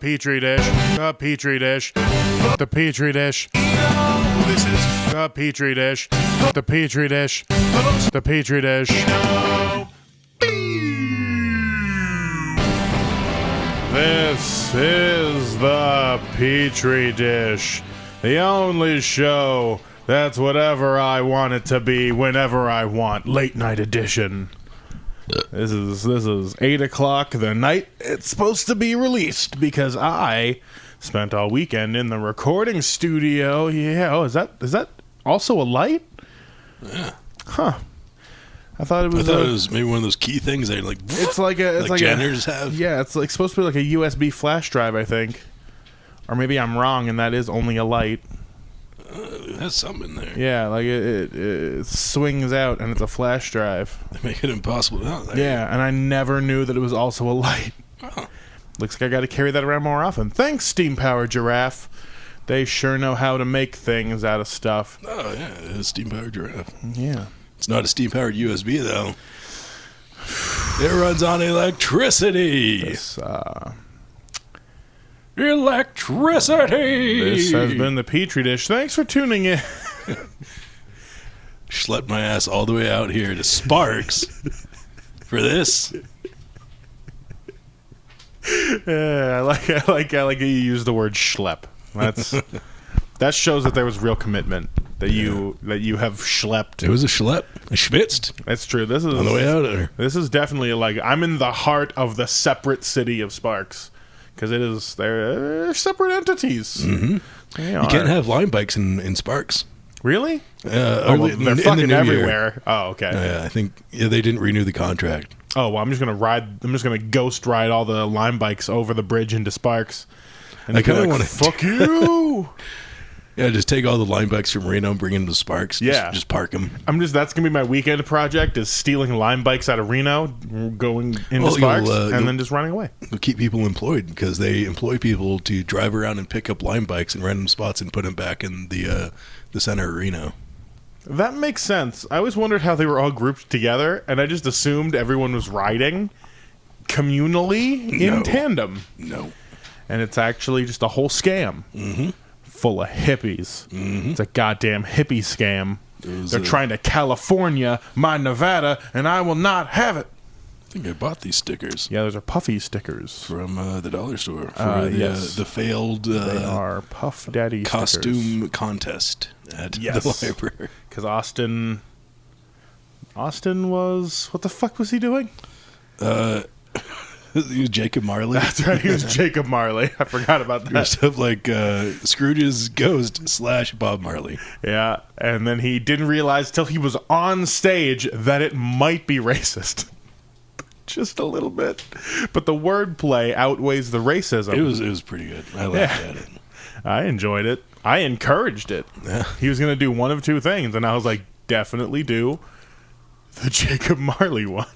Petri dish, the Petri dish, the Petri dish. This is The Petri dish, the Petri dish, the Petri dish. This is the Petri dish, the only show that's whatever I want it to be whenever I want. Late night edition. This is 8 o'clock the night it's supposed to be released because I spent all weekend in the recording studio. Yeah. Oh, is that also a light? Yeah. Huh. I thought it was maybe one of those key things that like it's like janitors have. Yeah, it's like supposed to be like a USB flash drive, I think. Or maybe I'm wrong and that is only a light. It has something in there. Yeah, like it swings out and it's a flash drive. They make it impossible to know. Yeah, and I never knew that it was also a light. Oh. Looks like I got to carry that around more often. Thanks, Steam Powered Giraffe. They sure know how to make things out of stuff. Oh, yeah, it is steam-powered giraffe. Yeah. It's not a steam-powered USB, though. It runs on electricity. This Electricity! This has been the Petri dish. Thanks for tuning in. Schlepped my ass all the way out here to Sparks for this. Yeah, I like how you use the word schlep. That shows that there was real commitment. That you have schlepped. It was a schlep. I schwitzed. That's true. This is on the way out of there. This is definitely like I'm in the heart of the separate city of Sparks. Because they're separate entities. Mm-hmm. You can't have line bikes in Sparks. Really? They're fucking everywhere. Oh, okay. I think they didn't renew the contract. Oh, well, I'm just gonna ghost ride all the Lime bikes over the bridge into Sparks. And I kind of want to fuck you. Yeah, just take all the line bikes from Reno, bring them to Sparks. Yeah, just park them. That's gonna be my weekend project: is stealing Lime bikes out of Reno, going into Sparks, and then just running away. You'll keep people employed because they employ people to drive around and pick up Lime bikes in random spots and put them back in the center of Reno. That makes sense. I always wondered how they were all grouped together, and I just assumed everyone was riding communally in tandem. No. And it's actually just a whole scam full of hippies. It's a goddamn hippie scam. They're trying to California my Nevada, and I will not have it. I think I bought these stickers. Yeah, those are Puffy stickers. From the dollar store for the failed they are Puff Daddy costume stickers. Contest at the library. Because Austin was... What the fuck was he doing? He was Jacob Marley. That's right, he was Jacob Marley. I forgot about that. Stuff like Scrooge's ghost / Bob Marley. Yeah, and then he didn't realize till he was on stage that it might be racist. Just a little bit. But the wordplay outweighs the racism. It was pretty good. I laughed at it. I enjoyed it. I encouraged it. Yeah. He was going to do one of two things, and I was like, definitely do the Jacob Marley one.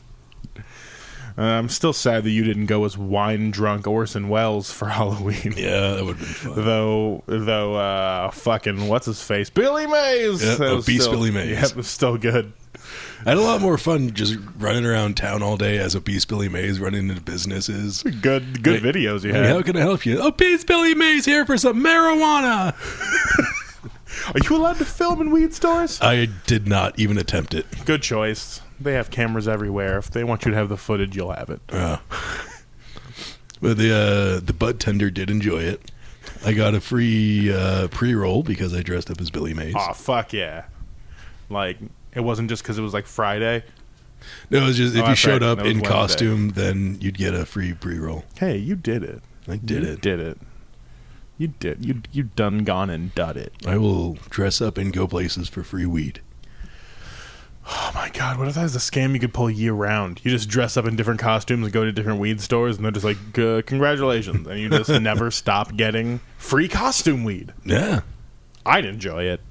I'm still sad that you didn't go as wine-drunk Orson Welles for Halloween. Yeah, that would have been fun. Though, fucking, what's-his-face? Billy Mays! Yep, obese Billy Mays. Yep, it was still good. I had a lot more fun just running around town all day as obese Billy Mays, running into businesses. Good videos you had. How can I help you? Obese Billy Mays here for some marijuana! Are you allowed to film in weed stores? I did not even attempt it. Good choice. They have cameras everywhere. If they want you to have the footage, you'll have it. But the bud tender did enjoy it. I got a free pre-roll because I dressed up as Billy Mays. Oh, fuck yeah. Like, it wasn't just because it was like Friday? No, it was just if you showed up in Wednesday. costume, then you'd get a free pre-roll. Hey, you did it. I did it. Did it. You did. You done gone and done it. I will dress up and go places for free weed. Oh my god, what if that was a scam you could pull year round? You just dress up in different costumes and go to different weed stores and they're just like, congratulations. And you just never stop getting free costume weed. Yeah. I'd enjoy it.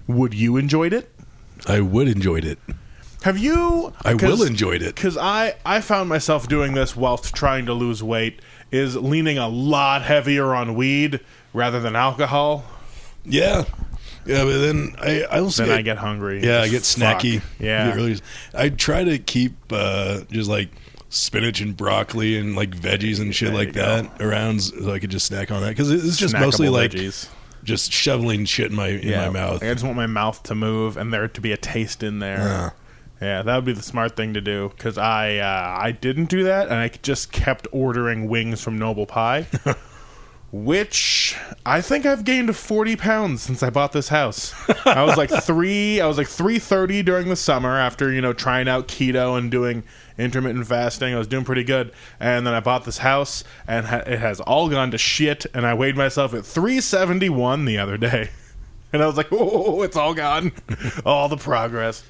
Would you enjoyed it? I would enjoyed it. Have you? I will enjoyed it. Because I found myself doing this whilst trying to lose weight, is leaning a lot heavier on weed rather than alcohol. Yeah. Yeah, but then I also get hungry. Yeah, I get snacky. Yeah. I try to keep just like spinach and broccoli and like veggies and shit like that around, so I could just snack on that because it's just Snackable mostly like veggies. just shoveling shit in my mouth. I just want my mouth to move and there to be a taste in there. Yeah, that would be the smart thing to do because I didn't do that and I just kept ordering wings from Noble Pie, which I think I've gained 40 pounds since I bought this house. I was like 330 during the summer after trying out keto and doing intermittent fasting. I was doing pretty good, and then I bought this house and it has all gone to shit. And I weighed myself at 371 the other day, and I was like, "Oh, it's all gone, all the progress."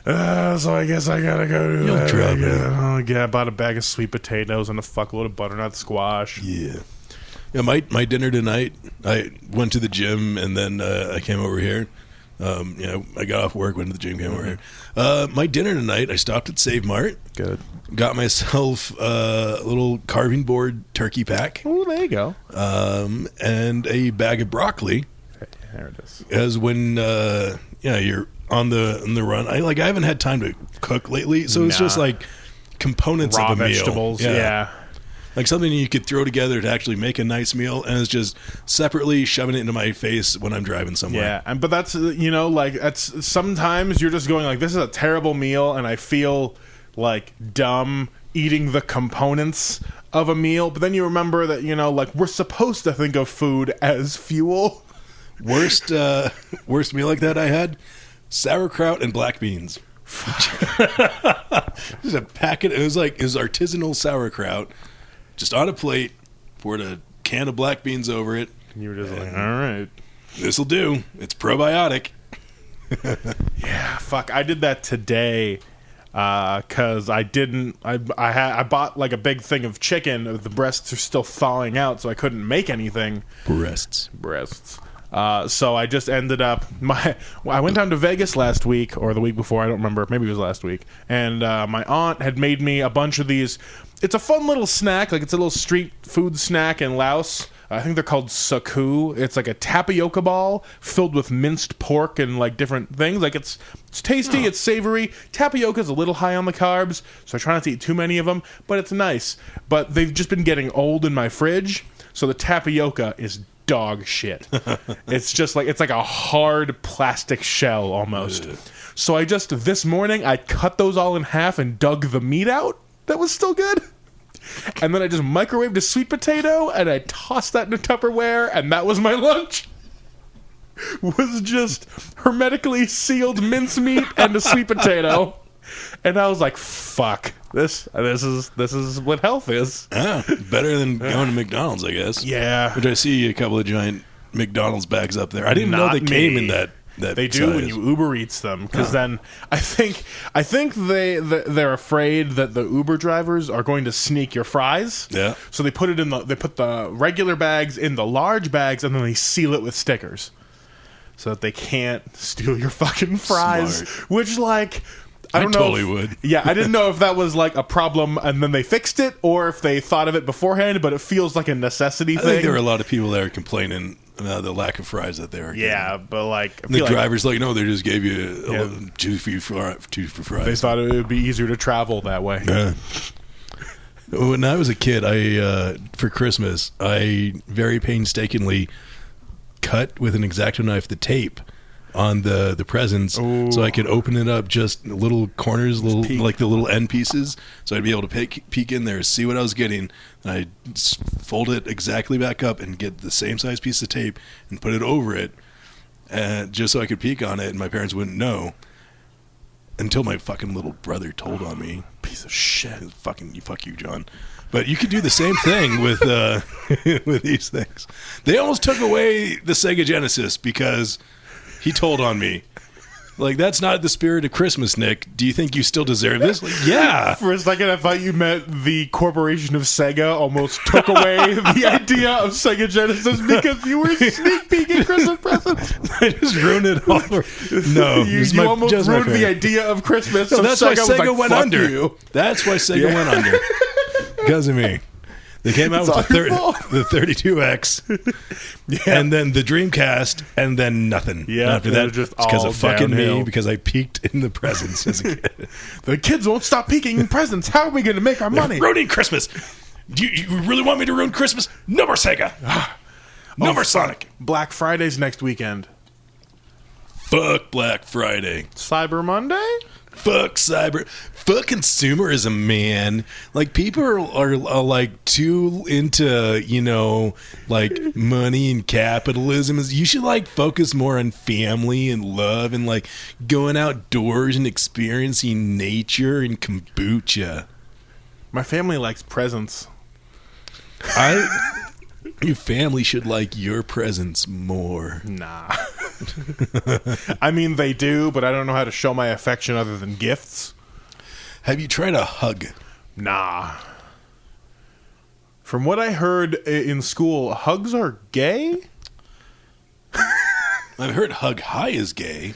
So I guess I gotta go do that. I bought a bag of sweet potatoes and a fuckload of butternut squash. Yeah, my dinner tonight, I went to the gym and then I came over here. I got off work, went to the gym, came over here. My dinner tonight, I stopped at Save Mart. Good. Got myself a little carving board turkey pack. Oh, there you go. And a bag of broccoli. There it is. As when you're on the run. I haven't had time to cook lately, so it's just like components raw of a vegetables. meal. Yeah. Like something you could throw together to actually make a nice meal, and it's just separately shoving it into my face when I'm driving somewhere. Yeah, but that's that's sometimes you're just going like, this is a terrible meal, and I feel like dumb eating the components of a meal. But then you remember that we're supposed to think of food as fuel. Worst meal like that I had: sauerkraut and black beans. Just a packet. It was artisanal sauerkraut. Just on a plate, poured a can of black beans over it. You were just like, all right. This'll do. It's probiotic. Yeah, fuck. I did that today because I bought like a big thing of chicken. The breasts are still thawing out, so I couldn't make anything. Breasts. So I just ended up I went down to Vegas last week or the week before, I don't remember, maybe it was last week, and my aunt had made me a bunch of these. It's a fun little snack, like it's a little street food snack in Laos. I think they're called saku. It's like a tapioca ball filled with minced pork and like different things. Like it's tasty, it's savory. Tapioca's a little high on the carbs, so I try not to eat too many of them, but it's nice. But they've just been getting old in my fridge, so the tapioca is dog shit. It's just like, it's like a hard plastic shell almost. So this morning I cut those all in half and dug the meat out. That was still good. And then I just microwaved a sweet potato and I tossed that in a Tupperware, and that was my lunch. Was just hermetically sealed mincemeat and a sweet potato. And I was like, fuck. This is what health is. Better than going to McDonald's, I guess. Yeah. Which I see a couple of giant McDonald's bags up there. I didn't know they came in that they do size. when you Uber Eats them, because then I think they're afraid that the Uber drivers are going to sneak your fries. Yeah. So they put the regular bags in the large bags, and then they seal it with stickers so that they can't steal your fucking fries. Smart. Which, like, I don't know. Totally would. Yeah, I didn't know if that was like a problem and then they fixed it, or if they thought of it beforehand, but it feels like a necessity thing. I think there were a lot of people that are complaining the lack of fries that they were getting. Yeah, but like... The driver's like, no, they just gave you two for fries. They thought it would be easier to travel that way. Yeah. When I was a kid, for Christmas, I very painstakingly cut with an X-Acto knife the tape on the presents. Ooh. So I could open it up just little corners, like the little end pieces, so I'd be able to peek in there, see what I was getting, and I'd fold it exactly back up and get the same size piece of tape and put it over it, just so I could peek on it and my parents wouldn't know, until my fucking little brother told on me. Piece of shit. Fuck you, John. But you could do the same thing with with these things. They almost took away the Sega Genesis because he told on me. Like, that's not the spirit of Christmas, Nick. Do you think you still deserve this? Like, yeah. For a second, I thought you meant the corporation of Sega almost took away the idea of Sega Genesis because you were sneak peeking Christmas presents. I just ruined it all. No. You almost ruined the idea of Christmas. No, so that's Sega why Sega was like, went under. You. That's why Sega went under. Because of me. They came out with the 32X, and then the Dreamcast, and then nothing. Yeah, after that, just it's because all of fucking downhill. me, because I peaked in the presents as a kid. The kids won't stop peeking in presents. How are we going to make our money? Ruining Christmas. Do you really want me to ruin Christmas? No more Sega. No more Sonic. Black Friday's next weekend. Fuck Black Friday. Cyber Monday? Fuck cyber. Fuck consumerism, man. Like, people are like too into, like money and capitalism. You should like focus more on family and love and like going outdoors and experiencing nature and kombucha. My family likes presents. Your family should like your presents more. Nah. I mean, they do, but I don't know how to show my affection other than gifts. Have you tried a hug? Nah. From what I heard in school, hugs are gay? I've heard hug high is gay,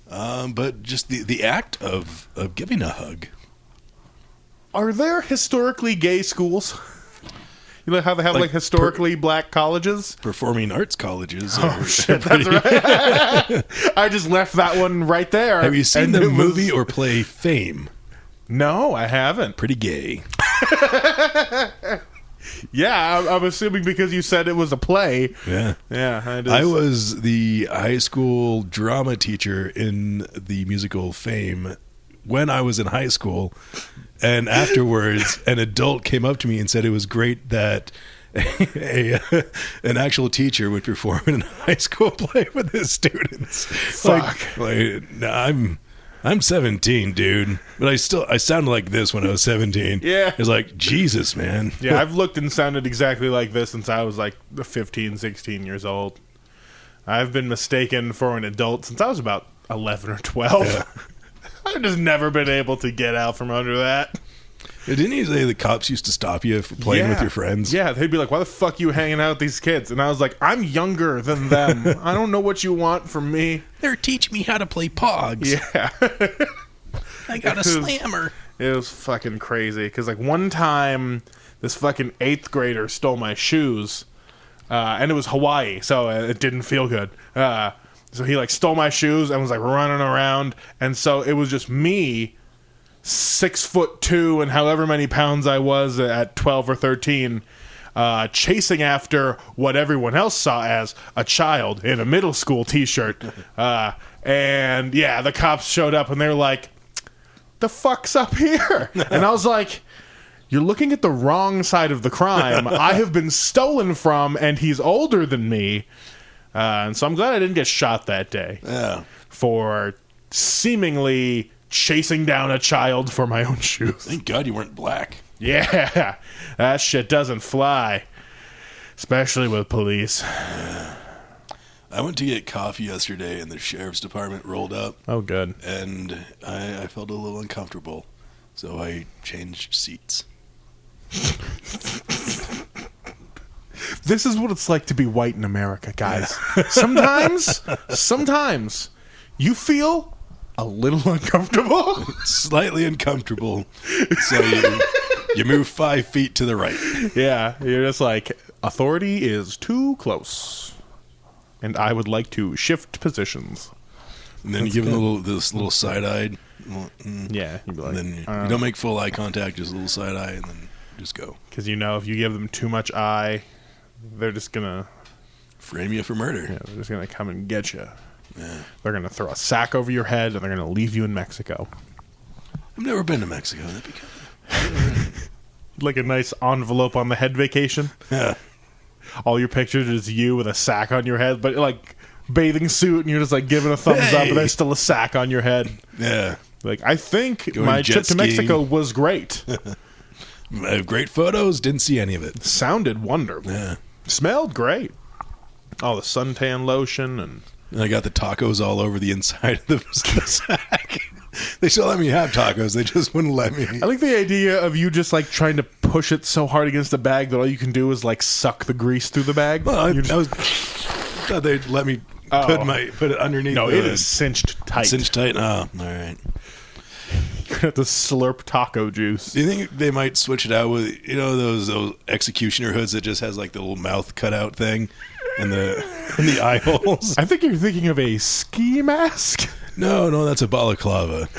but just the act of giving a hug. Are there historically gay schools? You know how they have like historically black colleges? Performing arts colleges. Oh, shit, that's right. I just left that one right there. Have you seen the movie or play Fame? No, I haven't. Pretty gay. Yeah, I'm assuming because you said it was a play. Yeah. Yeah, it is. I was the high school drama teacher in the musical Fame when I was in high school. And afterwards, an adult came up to me and said it was great that an actual teacher would perform in a high school play with his students. Fuck. I'm 17, dude, but I sounded like this when I was 17. Yeah. It's like, Jesus, man. Yeah, I've looked and sounded exactly like this since I was like 15, 16 years old. I've been mistaken for an adult since I was about 11 or 12. Yeah. I've just never been able to get out from under that. Didn't you say the cops used to stop you for playing with your friends? Yeah, they'd be like, why the fuck you hanging out with these kids? And I was like, I'm younger than them. I don't know what you want from me. They're teaching me how to play Pogs. Yeah. I got a slammer. It was fucking crazy. Because like one time, this fucking 8th grader stole my shoes. And it was Hawaii, so it didn't feel good. So he like stole my shoes and was like running around. And so it was just me, 6'2" and however many pounds I was at 12 or 13, chasing after what everyone else saw as a child in a middle school t-shirt. And yeah, the cops showed up and they were like, the fuck's up here? And I was like, you're looking at the wrong side of the crime. I have been stolen from and he's older than me. And so I'm glad I didn't get shot that day. Yeah. For seemingly chasing down a child for my own shoes. Thank God you weren't black. Yeah, that shit doesn't fly. Especially with police. I went to get coffee yesterday and the sheriff's department rolled up. Oh, good. And I felt a little uncomfortable. So I changed seats. This is what it's like to be white in America, guys. Sometimes you feel a little uncomfortable. Slightly uncomfortable. So you move 5 feet to the right. Yeah, you're just like, authority is too close. And I would like to shift positions. And then you give them this little side-eyed. Yeah, you'd be like, And then you don't make full eye contact, just a little side-eye, and then just go. because you know if you give them too much eye, they're just gonna Frame you for murder. Yeah, they're just going to come and get you. Yeah. They're going to throw a sack over your head, and they're going to leave you in Mexico. I've never been to Mexico. That'd be kind Like a nice envelope on the head vacation. Yeah. All your pictures is you with a sack on your head, but like bathing suit, and you're just like giving a thumbs up, and there's still a sack on your head. Yeah. Like, I think Going my jet trip to skiing. Mexico was great. I have great photos. Didn't see any of it. Sounded wonderful. Yeah. Smelled great. All the suntan lotion and... And I got the tacos all over the inside of the sack. They still let me have tacos. They just wouldn't let me. I like the idea of you just like trying to push it so hard against the bag that all you can do is like suck the grease through the bag. Well, I You're thought they'd let me put it underneath. No, the, it is cinched tight. Cinched tight. Oh, all right. have to slurp taco juice. Do you think they might switch it out with, those executioner hoods that just has like the little mouth cutout thing and the eye holes? I think you're thinking of a ski mask. No, that's a balaclava.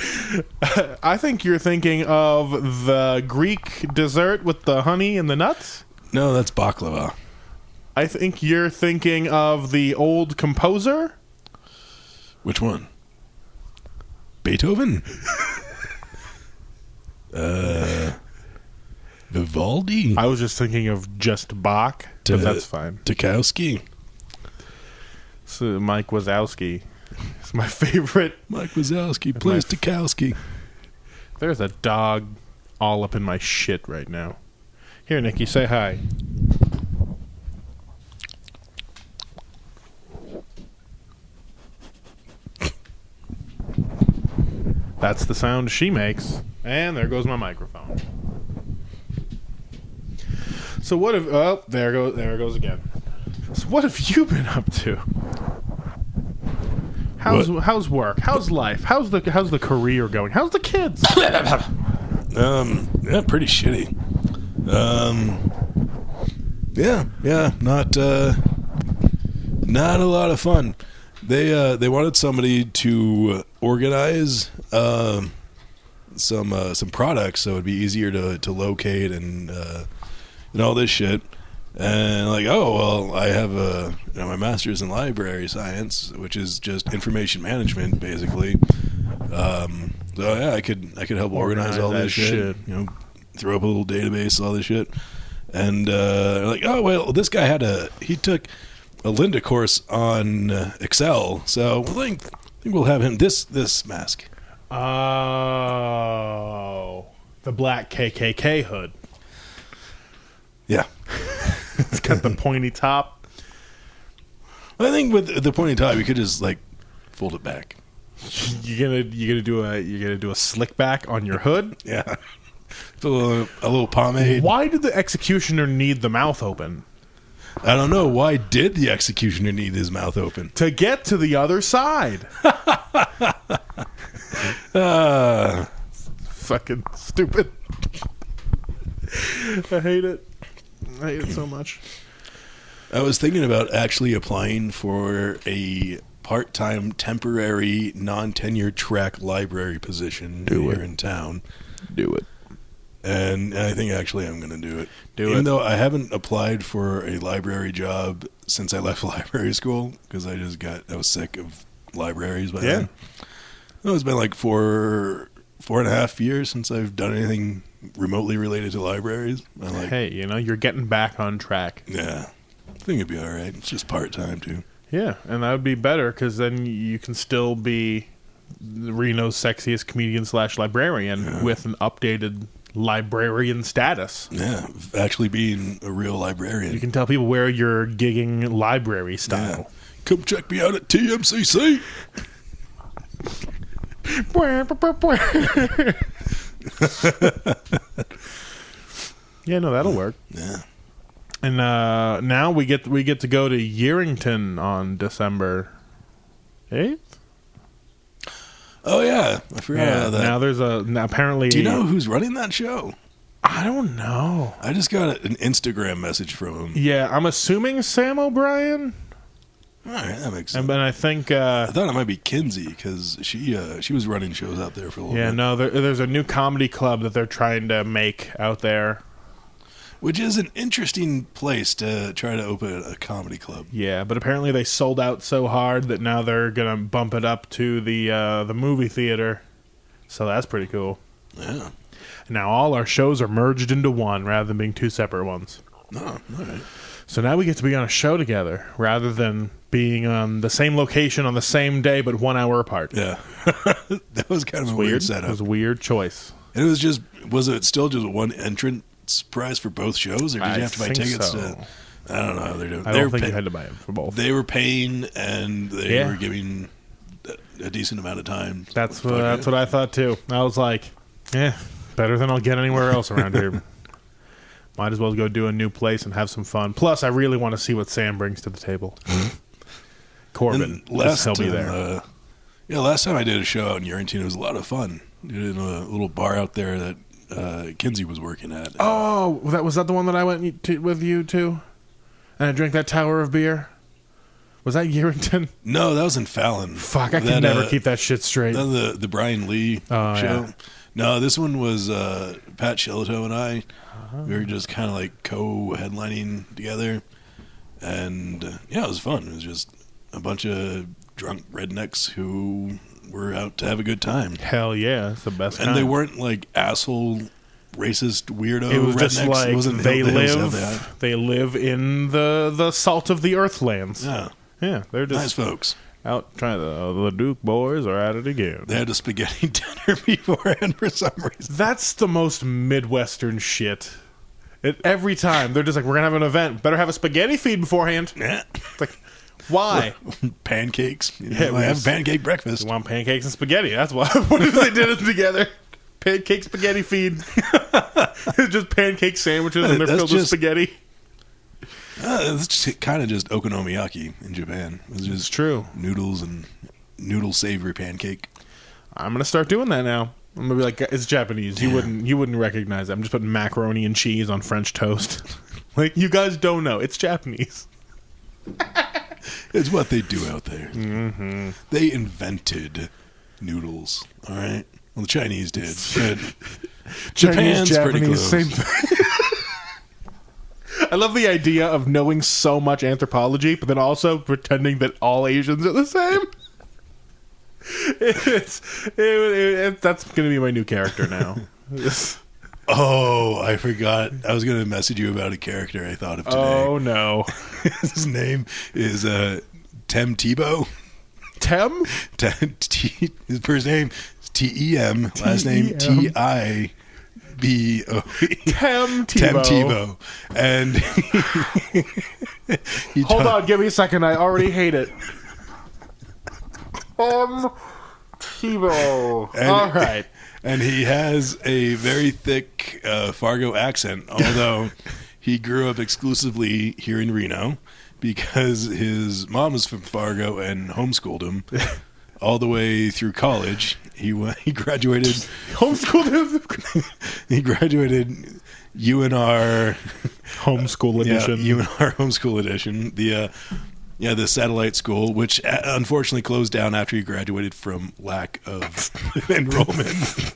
I think you're thinking of the Greek dessert with the honey and the nuts. No, that's baklava. I think you're thinking of the old composer. Which one? Beethoven? Vivaldi? I was just thinking of just Bach, but that's fine. Tchaikovsky? So Mike Wazowski. It's my favorite. Mike Wazowski plays Tchaikovsky. There's a dog all up in my shit right now. Here, Nikki, say hi. That's the sound she makes. And there goes my microphone. So what if... Oh, there it goes again. So what have you been up to? How's work? How's life? How's the career going? How's the kids? Yeah, pretty shitty. Yeah, not a lot of fun. They wanted somebody to organize some products so it'd be easier to locate and all this shit. And like, oh well, I have my master's in library science, which is just information management, basically. So yeah, I could help organize all this shit. Throw up a little database, all this shit. And like, oh well, this guy he took a Linda course on Excel, so I think we'll have him this mask. Oh, the black KKK hood. Yeah. It's got the pointy top. I think with the pointy top, you could just like fold it back. You're gonna do a slick back on your hood. Yeah, a little pomade. Why did the executioner need the mouth open? I don't know. Why did the executioner need his mouth open? To get to the other side. Fucking stupid. I hate it. I hate it so much. I was thinking about actually applying for a part-time, temporary, non-tenure track library position here in town. Do it. And I think actually I'm going to do it. Even though I haven't applied for a library job since I left library school, because I was sick of libraries by then. It's been like 4.5 years since I've done anything remotely related to libraries. Hey, you're getting back on track. Yeah. I think it'd be all right. It's just part-time, too. Yeah, and that would be better, because then you can still be Reno's sexiest comedian / librarian with an updated librarian status. Yeah, actually being a real librarian. You can tell people where you're gigging library style. Yeah. Come check me out at TMCC. Yeah, no, that'll work. Yeah. And now we get to go to Yerington on December 8th. Oh yeah, I forgot about that. Now there's apparently. Do you know who's running that show? I don't know. I just got an Instagram message from him. Yeah, I'm assuming Sam O'Brien. All right, that makes sense. But I think I thought it might be Kinsey because she was running shows out there for a little bit. Yeah, no, there's a new comedy club that they're trying to make out there. Which is an interesting place to try to open a comedy club. Yeah, but apparently they sold out so hard that now they're gonna bump it up to the movie theater. So that's pretty cool. Yeah. Now all our shows are merged into one rather than being two separate ones. Oh, all right. So now we get to be on a show together rather than being on the same location on the same day but 1 hour apart. Yeah. That was kind of a weird setup. It was a weird choice. And was it still just one entrance price for both shows, or did you have to buy tickets to? I don't know how they're doing. I don't think you had to buy it for both. They were paying, and they were giving a decent amount of time. That's what I thought too. I was like, better than I'll get anywhere else around here. Might as well go do a new place and have some fun. Plus, I really want to see what Sam brings to the table. Corbin, he'll be there. Last time I did a show out in Yerington, it was a lot of fun. Did it in a little bar out there that Kinsey was working at. Oh, was that the one that I went with you to? And I drank that tower of beer? Was that Yerington? No, that was in Fallon. Fuck, I can never keep that shit straight. The Brian Lee show. Yeah. No, this one was Pat Shillito and I. We were just kind of like co-headlining together. And it was fun. It was just a bunch of drunk rednecks who were out to have a good time. Hell yeah, it's the best and kind. They weren't like asshole, racist, weirdo rednecks. It was just like it wasn't they live in the salt of the earthlands. Yeah, they're just nice folks. Out trying the Duke boys are at it again. They had a spaghetti dinner beforehand for some reason. That's the most Midwestern shit. Every time they're just like, we're gonna have an event, better have a spaghetti feed beforehand. Yeah. It's like, why? Pancakes. We have a pancake breakfast. We want pancakes and spaghetti. That's why. What if they did it together? Pancake spaghetti feed. It's just pancake sandwiches and they're filled with spaghetti. It's just kind of just okonomiyaki in Japan. It's true. Noodles and noodle savory pancake. I'm gonna start doing that now. I'm gonna be like, it's Japanese. You wouldn't recognize it. I'm just putting macaroni and cheese on French toast. Like, you guys don't know. It's Japanese. It's what they do out there. Mm-hmm. They invented noodles. All right. Well, the Chinese did. But Japan's Japanese, pretty close. Same thing. I love the idea of knowing so much anthropology, but then also pretending that all Asians are the same. That's going to be my new character now. Oh, I forgot. I was going to message you about a character I thought of today. Oh, no. His name is Tem Tebow. Tem? His first name is Tem. Last name Tibo. Tem Tebow. Tem Tebow. And hold on, give me a second. I already hate it. Tem Tebow. All right. And he has a very thick Fargo accent, although he grew up exclusively here in Reno because his mom was from Fargo and homeschooled him all the way through college. He graduated. Homeschooled him? He graduated UNR Homeschool Edition. Yeah, UNR Homeschool Edition. The satellite school, which unfortunately closed down after he graduated from lack of enrollment.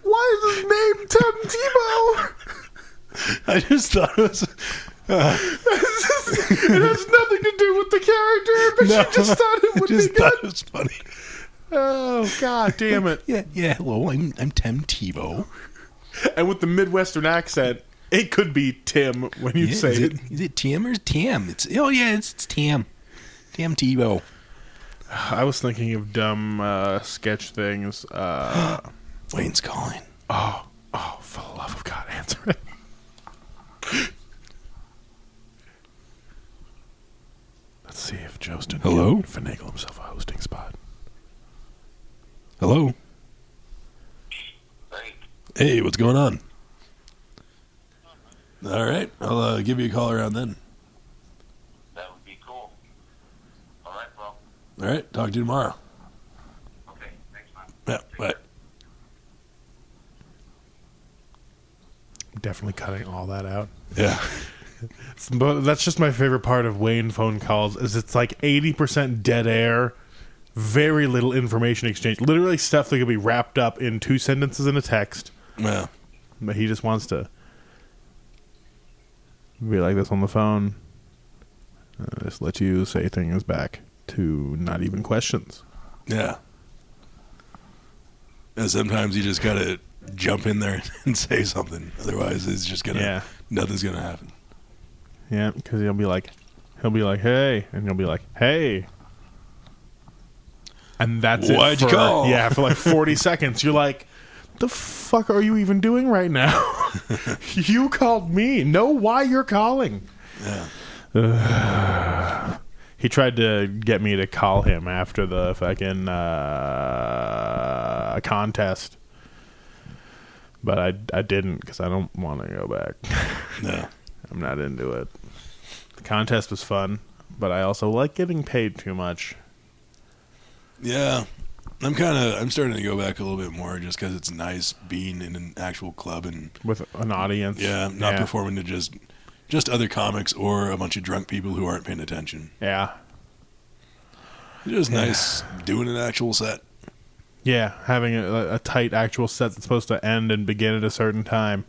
Why is his name Tem Tebow? I just thought it was... it has nothing to do with the character, but you just thought it would be good. Thought it was funny. Oh, god damn it. Yeah, hello, I'm Tem Tebow. And with the Midwestern accent, it could be Tim when you say it. Is it Tim or Tim? It's Tim. Tem Tebow. I was thinking of dumb sketch things. Wayne's calling. Oh, for the love of God, answer it. Let's see if Josten can finagle himself a hosting spot. Hello? Hey, what's going on? All right, I'll give you a call around then. That would be cool. All right, bro. All right, talk to you tomorrow. Okay, thanks, man. Yeah, bye. Definitely cutting all that out. Yeah. But that's just my favorite part of Wayne phone calls is it's like 80% dead air, very little information exchange. Literally stuff that could be wrapped up in 2 sentences in a text. Yeah. But he just wants to be like this on the phone. Just let you say things back to not even questions. Yeah. And sometimes you just gotta jump in there and say something. Otherwise, it's just gonna nothing's gonna happen. Yeah, because he'll be like, hey, and you'll be like, hey, and that's it. Why'd you call? Yeah, for like 40 seconds. You're like, the fuck are you even doing right now? You called me. Know why you're calling. Yeah. He tried to get me to call him after the fucking contest, but I didn't because I don't want to go back. No. I'm not into it. The contest was fun, but I also like getting paid too much. Yeah. I'm starting to go back a little bit more just because it's nice being in an actual club and with an audience. yeah, not performing to just other comics or a bunch of drunk people who aren't paying attention. Yeah. It's just nice doing an actual set. Yeah, having a tight actual set that's supposed to end and begin at a certain time.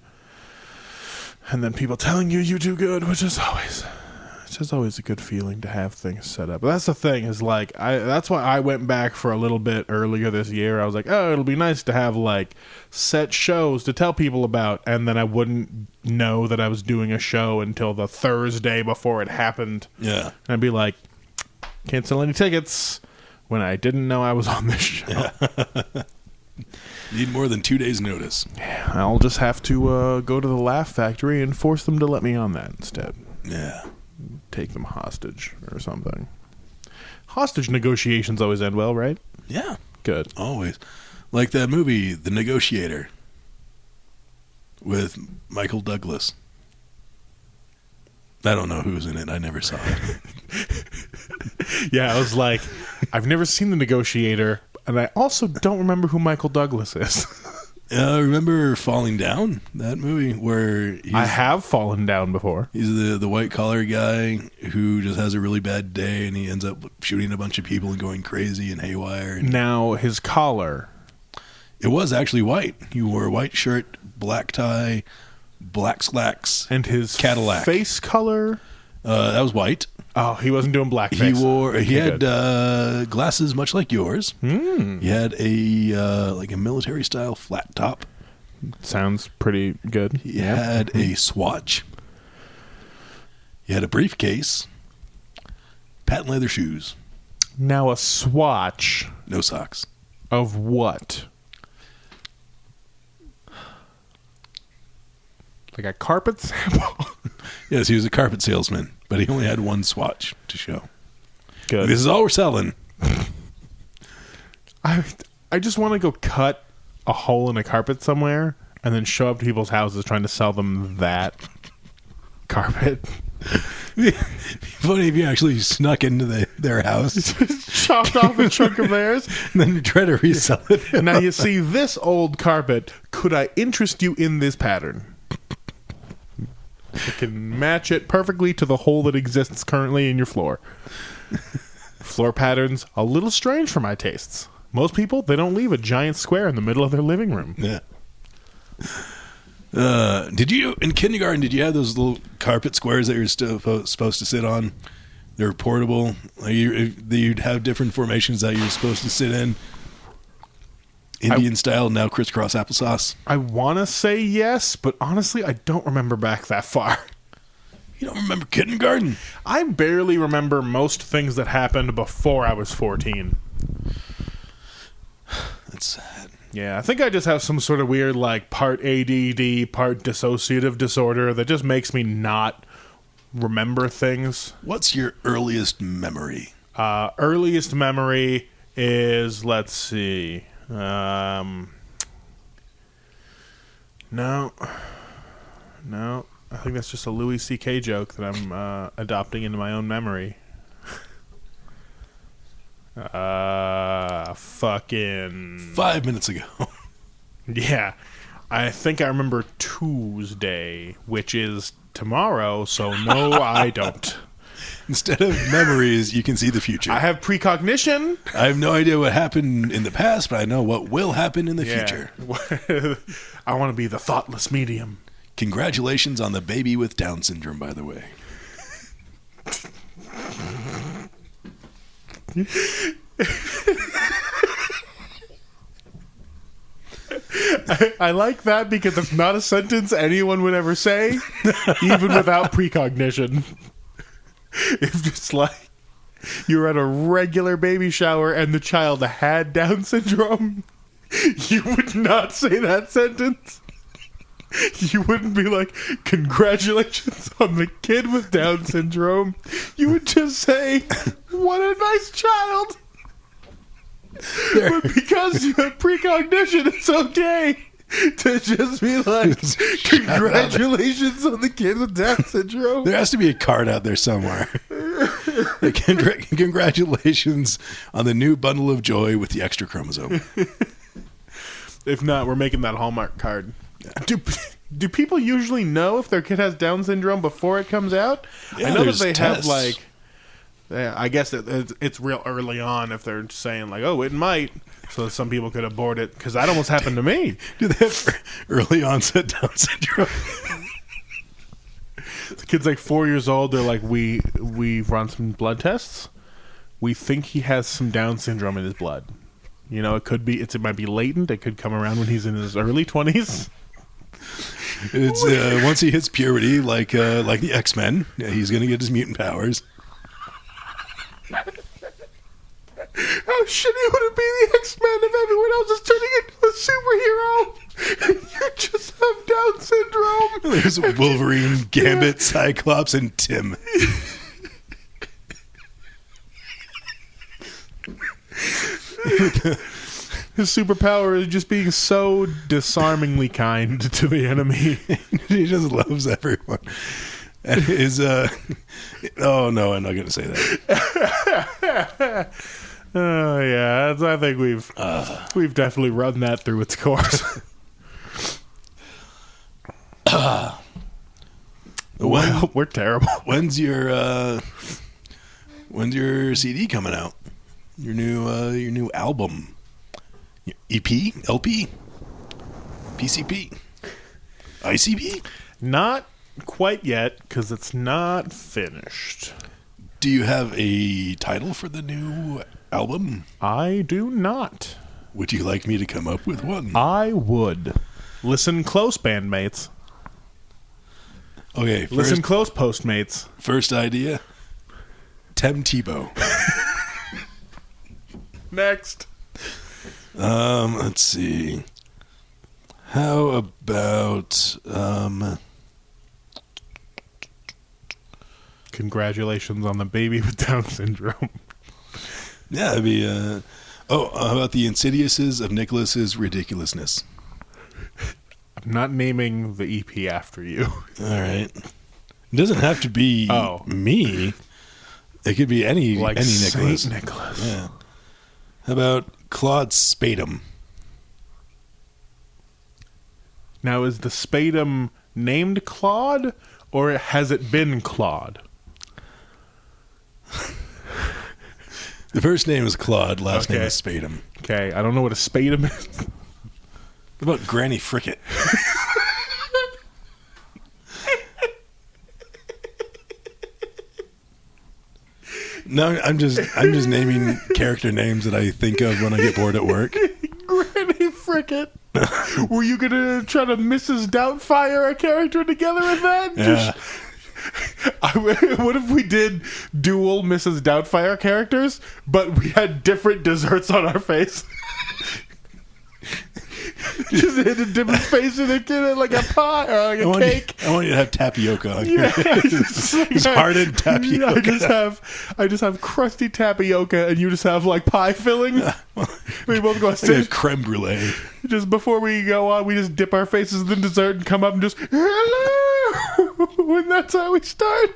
And then people telling you do good, which is always a good feeling to have things set up. But that's the thing, is like that's why I went back for a little bit earlier this year. I was like, oh, it'll be nice to have like set shows to tell people about, and then I wouldn't know that I was doing a show until the Thursday before it happened. Yeah. And I'd be like, can't sell any tickets when I didn't know I was on this show. Yeah. Need more than 2 days notice. I'll just have to go to the Laugh Factory and force them to let me on that instead. Yeah. Take them hostage or something. Hostage negotiations always end well, right? Yeah. Good. Always. Like that movie, The Negotiator, with Michael Douglas. I don't know who's in it. I never saw it. Yeah, I was like, I've never seen The Negotiator, and I also don't remember who Michael Douglas is. Remember Falling Down? That movie where I have fallen down before. He's the white collar guy who just has a really bad day, and he ends up shooting a bunch of people and going crazy and haywire. And Now, his collar. it was actually white. He wore a white shirt, black tie, black slacks, And his Cadillac. face color. That was white. Oh, he wasn't doing blackface. He had glasses much like yours. He had a military style flat top. Sounds pretty good. He had a swatch. He had a briefcase. Patent leather shoes. Now, a swatch No socks. of what? Like a carpet sample? Yes, he was a carpet salesman, but he only had one swatch to show. Good. This is all we're selling. I just want to go cut a hole in a carpet somewhere and then show up to people's houses trying to sell them that carpet. Funny if you actually snuck into their house Chopped off a chunk of theirs. and then you try to resell it. Now you see this old carpet. Could I interest you in this pattern? I can match it perfectly to the hole that exists currently in your floor. Floor patterns, a little strange for my tastes. Most people, they don't leave a giant square in the middle of their living room. Yeah. Did you, in kindergarten, did you have those little carpet squares that you're still supposed to sit on? They were portable. Like you'd have different formations that you're supposed to sit in. Indian style, now crisscross applesauce. I want to say yes, but honestly, I don't remember back that far. You don't remember kindergarten? I barely remember most things that happened before I was 14. That's sad. Yeah, I think I just have some sort of weird, like, part ADD, part dissociative disorder that just makes me not remember things. What's your earliest memory? Earliest memory is, let's see... No. I think that's just a Louis C.K. joke that I'm adopting into my own memory. Fucking 5 minutes ago. yeah. I think I remember Tuesday, which is tomorrow. So no, I don't. Instead of memories, you can see the future. I have precognition. I have no idea what happened in the past, but I know what will happen in the future. I want to be the thoughtless medium. Congratulations on the baby with Down syndrome, by the way. I like that because it's not a sentence anyone would ever say, even without precognition. If just like you were at a regular baby shower and the child had Down syndrome, you would not say that sentence. You wouldn't be like, congratulations on the kid with Down syndrome. You would just say, what a nice child. But because you have precognition, it's okay to just be like, congratulations on the kid with Down syndrome. There has to be a card out there somewhere. Congratulations on the new bundle of joy with the extra chromosome. If not, we're making that Hallmark card. Do people usually know if their kid has Down syndrome before it comes out? Yeah, I know that there's they tests. have like. Yeah, I guess it's real early on if they're saying like, oh, it might, so that some people could abort it, because that almost happened to me. Do they have early onset Down syndrome? The kid's like 4 years old. They're like, we've run some blood tests. We think he has some Down syndrome in his blood. You know, it might be latent. It could come around when he's in his early 20s. It's once he hits puberty, like the X-Men, he's going to get his mutant powers. How shitty would it be, the X-Men, if everyone else is turning into a superhero and you just have Down syndrome? There's Wolverine, Gambit, Cyclops, and Tim. His superpower is just being so disarmingly kind to the enemy. He just loves everyone. And his oh no, I'm not going to say that. Oh yeah, I think we've definitely run that through its course. Well, we're terrible. When's your CD coming out? Your new album? Your EP, LP, PCP, ICP? Not quite yet, because it's not finished. Do you have a title for the new album? I do not. Would you like me to come up with one? I would. Listen close, bandmates. Okay, Listen close, postmates. first idea. Tem Tebow. Next. Let's see. How about Congratulations on the baby with Down syndrome. yeah, it'd be how about the Insidiouses of Nicholas's ridiculousness? I'm not naming the EP after you. All right. It doesn't have to be me. It could be any Nicholas. Saint Nicholas. Yeah. How about Claude Spadum? Now, is the Spadum named Claude, or has it been Claude? The first name is Claude, last name is Spadum. Okay, I don't know what a Spadum is. What about Granny Fricket? No, I'm just naming character names that I think of when I get bored at work. Granny Fricket. Were you going to try to Mrs. Doubtfire a character together with that? Yeah. What if we did dual Mrs. Doubtfire characters, but we had different desserts on our face? Just hit a different face in it, like a pie or like a cake. I want you to have tapioca on Yeah, it's hardened tapioca. I just have crusty tapioca, and you just have like pie filling. We both go Like a creme brulee. just before we go on. We just dip our faces in the dessert and come up and just hello. And that's how we start.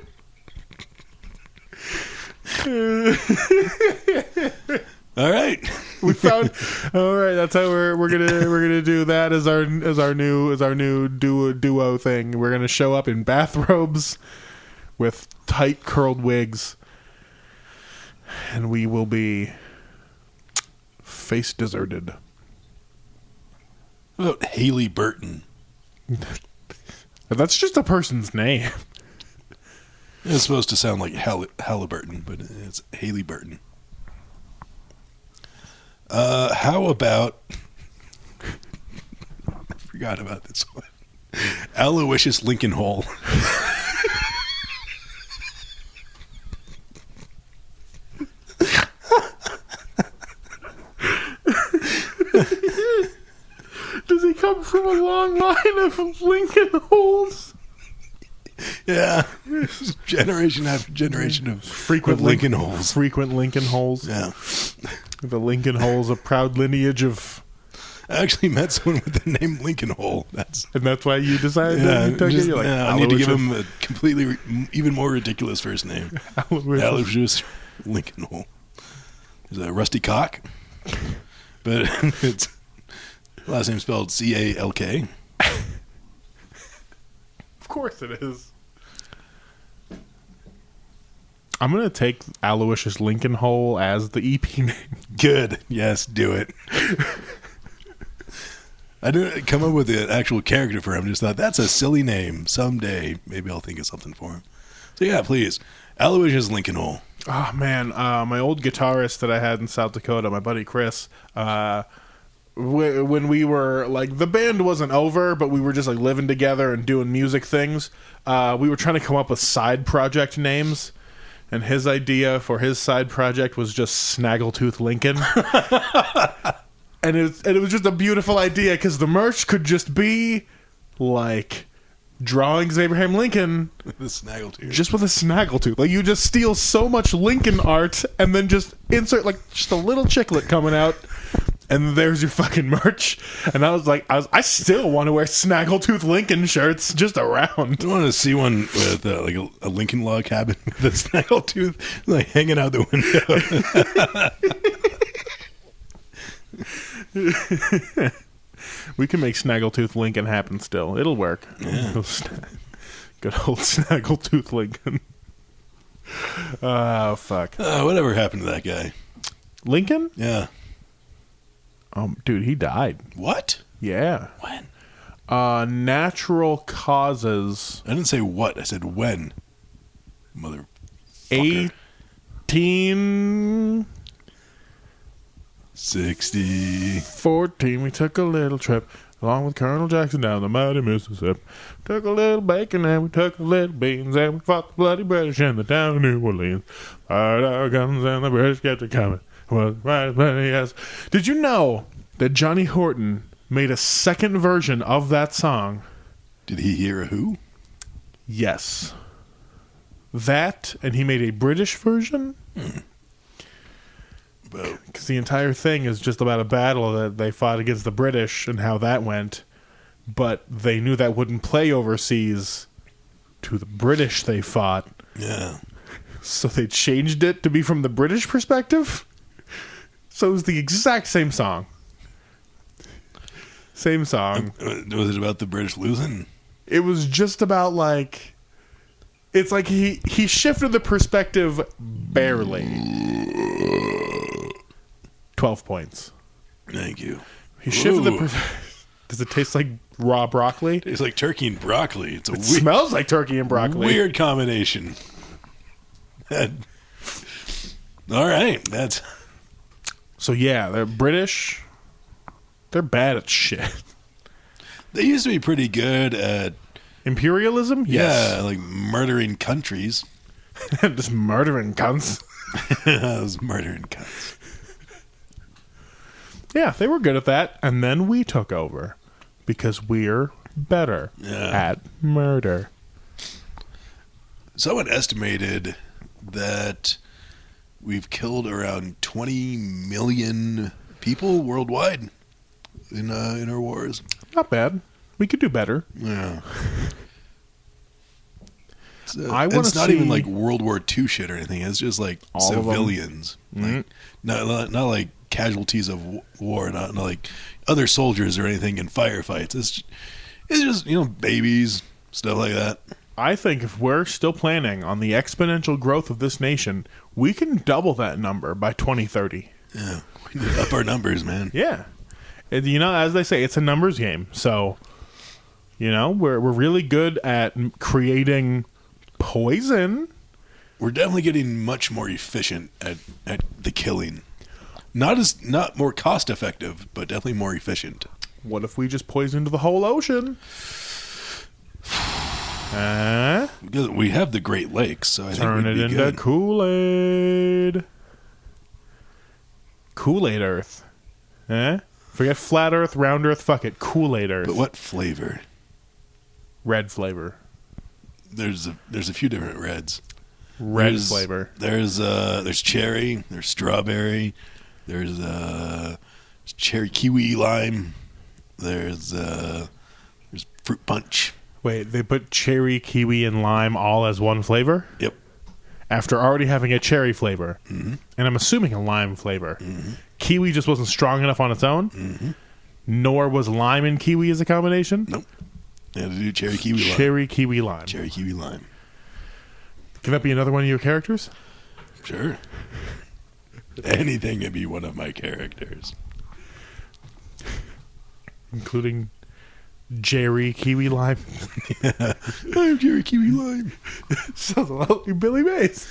All right. We found. All right, that's how we're gonna do that as our new duo thing. We're gonna show up in bathrobes with tight curled wigs, and we will be face deserted. What about Haley Burton? That's just a person's name. It's supposed to sound like Halliburton, but it's Haley Burton. How about... I forgot about this one. Aloysius Lincoln Hall. Does he come from a long line of Lincoln holes? Yeah. Generation after generation of frequent Lincoln holes. Frequent Lincoln holes. Yeah. The Lincoln holes, a proud lineage of I actually met someone with the name Lincoln Hole. That's why you decided that you took it? You're like, I need to give him a completely, even more ridiculous first name. Aloysius Lincoln Hole. There's a Rusty Cock, but it's last name spelled C-A-L-K. Of course it is. I'm going to take Aloysius Lincoln Hole as the EP name. Good. Yes, do it. I didn't come up with an actual character for him. Just thought, that's a silly name. Someday, maybe I'll think of something for him. So yeah, please. Aloysius Lincoln Hole. Oh, man. My old guitarist that I had in South Dakota, my buddy Chris, when we were, like, the band wasn't over, but we were just, like, living together and doing music things, we were trying to come up with side project names. And his idea for his side project was just Snaggletooth Lincoln. and it was just a beautiful idea because the merch could just be like drawings of Abraham Lincoln. With a snaggletooth. Just with a snaggletooth. Like you just steal so much Lincoln art and then just insert like just a little chiclet coming out. And there's your fucking merch. And I was like, I still want to wear Snaggletooth Lincoln shirts just around. I want to see one with like a Lincoln log cabin with a Snaggletooth like hanging out the window. We can make Snaggletooth Lincoln happen still. It'll work. Yeah. Good old Snaggletooth Lincoln. Oh, fuck. Whatever happened to that guy? Lincoln? Yeah. Dude, he died. What? Yeah. When? Natural causes. I didn't say what. I said when. Mother. 1814. We took a little trip along with Colonel Jackson down the mighty Mississippi. Took a little bacon and we took a little beans and we fought the bloody British in the town of New Orleans. Fired our guns and the British kept it coming. Well, right, yes. Did you know that Johnny Horton made a second version of that song? Did he hear a who? Yes. That, and he made a British version. Because the entire thing is just about a battle that they fought against the British and how that went. But they knew that wouldn't play overseas to the British they fought. Yeah. So they changed it to be from the British perspective. So it was the exact same song. Same song. Was it about the British losing? It was just about like... It's like he shifted the perspective barely. 12 points. Thank you. He shifted the Does it taste like raw broccoli? It tastes like turkey and broccoli. It smells like turkey and broccoli. Weird combination. All right. That's... So yeah, they're British. They're bad at shit. They used to be pretty good at... Imperialism? Yes. Yeah, like murdering countries. Just murdering cunts. Those murdering cunts. Yeah, they were good at that, and then we took over because we're better at murder. Someone estimated that we've killed around 20 million people worldwide in our wars. Not bad. We could do better. Yeah. It's not even like World War II shit or anything. It's just like civilians. Like, not like casualties of war, not like other soldiers or anything in firefights. It's just, babies, stuff like that. I think if we're still planning on the exponential growth of this nation, we can double that number by 2030. Yeah. We need to up our numbers, man. Yeah. And, as they say, it's a numbers game. So, we're really good at creating poison. We're definitely getting much more efficient at the killing. Not more cost effective, but definitely more efficient. What if we just poisoned the whole ocean? Because we have the Great Lakes, so I think turn it into good. Kool-Aid. Kool-Aid Earth. Forget flat Earth, round Earth, fuck it. Kool-Aid Earth. But what flavor? Red flavor. There's a few different reds. Flavor. There's cherry. There's strawberry. There's cherry, kiwi, lime. There's fruit punch. Wait, they put cherry, kiwi, and lime all as one flavor? Yep. After already having a cherry flavor. Mm-hmm. And I'm assuming a lime flavor. Mm-hmm. Kiwi just wasn't strong enough on its own? Mm-hmm. Nor was lime and kiwi as a combination? Nope. They had to do cherry, kiwi, lime. Cherry, kiwi, lime. Cherry, kiwi, lime. Can that be another one of your characters? Sure. Anything can be one of my characters. Including Jerry Kiwi Lime. I'm Jerry Kiwi Lime. Sounds a lot like Billy Mays.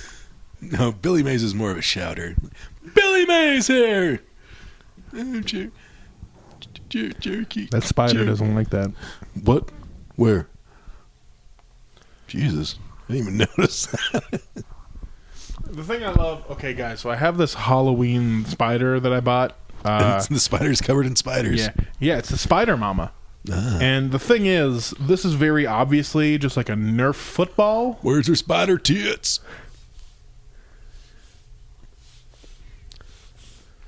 No, Billy Mays is more of a shouter. Billy Mays here! I'm Jerry Kiwi. That spider doesn't like that. What? Where? Jesus. I didn't even notice that. The thing I love... Okay, guys, so I have this Halloween spider that I bought. The spider's covered in spiders. Yeah, it's the Spider Mama. Ah. And the thing is, this is very obviously just like a Nerf football. Where's her spider tits?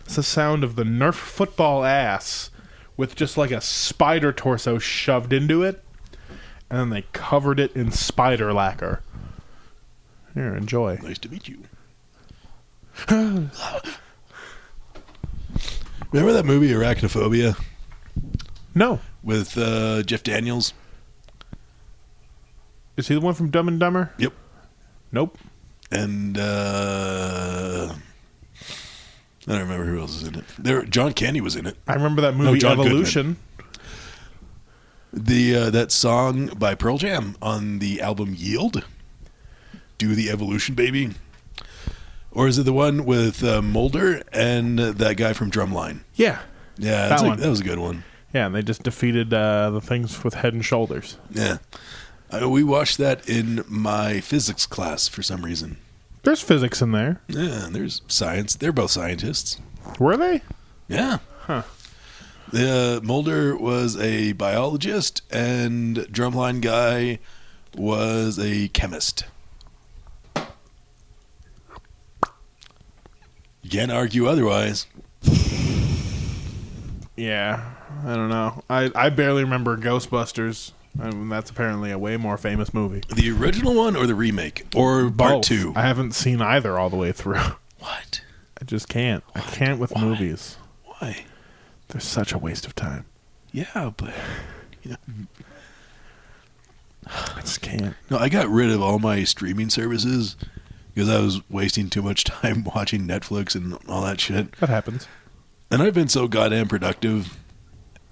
It's the sound of the Nerf football ass with just like a spider torso shoved into it. And then they covered it in spider lacquer. Here, enjoy. Nice to meet you. Remember that movie Arachnophobia No. with Jeff Daniels? Is he the one from Dumb and Dumber? Yep. Nope. And I don't remember who else is in it. John Candy was in it. I remember that movie John Evolution. That song by Pearl Jam on the album Yield. Do the Evolution, baby. Or is it the one with Mulder and that guy from Drumline? Yeah. Yeah, That that was a good one. Yeah, and they just defeated the things with Head and Shoulders. Yeah. We watched that in my physics class for some reason. There's physics in there. Yeah, there's science. They're both scientists. Were they? Yeah. Huh. Mulder was a biologist, and Drumline guy was a chemist. You can't argue otherwise. Yeah, I don't know. I barely remember Ghostbusters. I mean, that's apparently a way more famous movie. The original one or the remake? Or Both. part two? I haven't seen either all the way through. What? I just can't. I can't with movies. Why? They're such a waste of time. Yeah, but... You know, I just can't. no, I got rid of all my streaming services because I was wasting too much time watching Netflix and all that shit. That happens. And I've been so goddamn productive.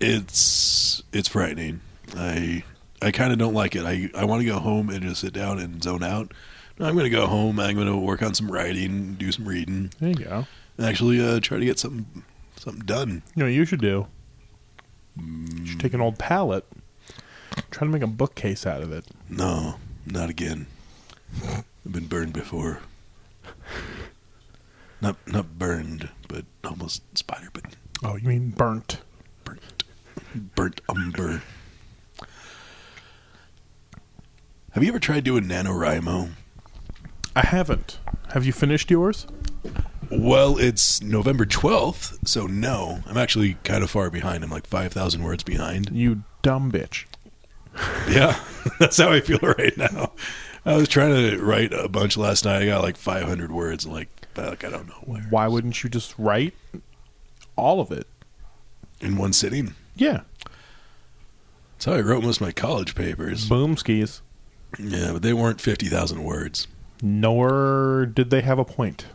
It's frightening. I kind of don't like it. I want to go home and just sit down and zone out. No, I'm going to go home. I'm going to work on some writing, do some reading. There you go. And actually try to get something done. You know what you should do? You should take an old pallet, try to make a bookcase out of it. No, not again. I've been burned before. Not burned, but almost spider bitten. Oh, you mean burnt. Burnt umber. Have you ever tried doing NaNoWriMo? I haven't. Have you finished yours? Well, it's November 12th, so no. I'm actually kind of far behind. I'm like 5,000 words behind. You dumb bitch. Yeah, that's how I feel right now. I was trying to write a bunch last night. I got like 500 words. Like I don't know where. Why wouldn't you just write all of it? In one sitting? Yeah. That's how I wrote most of my college papers. Boom skis. Yeah, but they weren't 50,000 words. Nor did they have a point.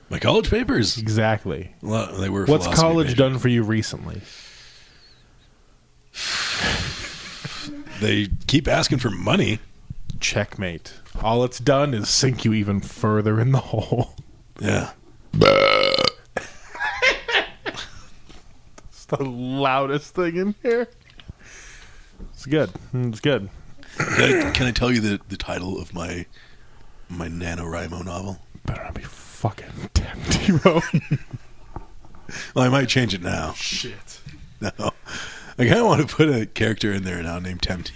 My college papers? Exactly. Well, they were. What's philosophy college papers. done for you recently? They keep asking for money. Checkmate. All it's done is sink you even further in the hole. Yeah. It's the loudest thing in here. It's good. It's good. Can I tell you the title of my NaNoWriMo novel? Better not be fucking Tempty-Road. Well, I might change it now. Shit. No. I kind of want to put a character in there now named Tempty.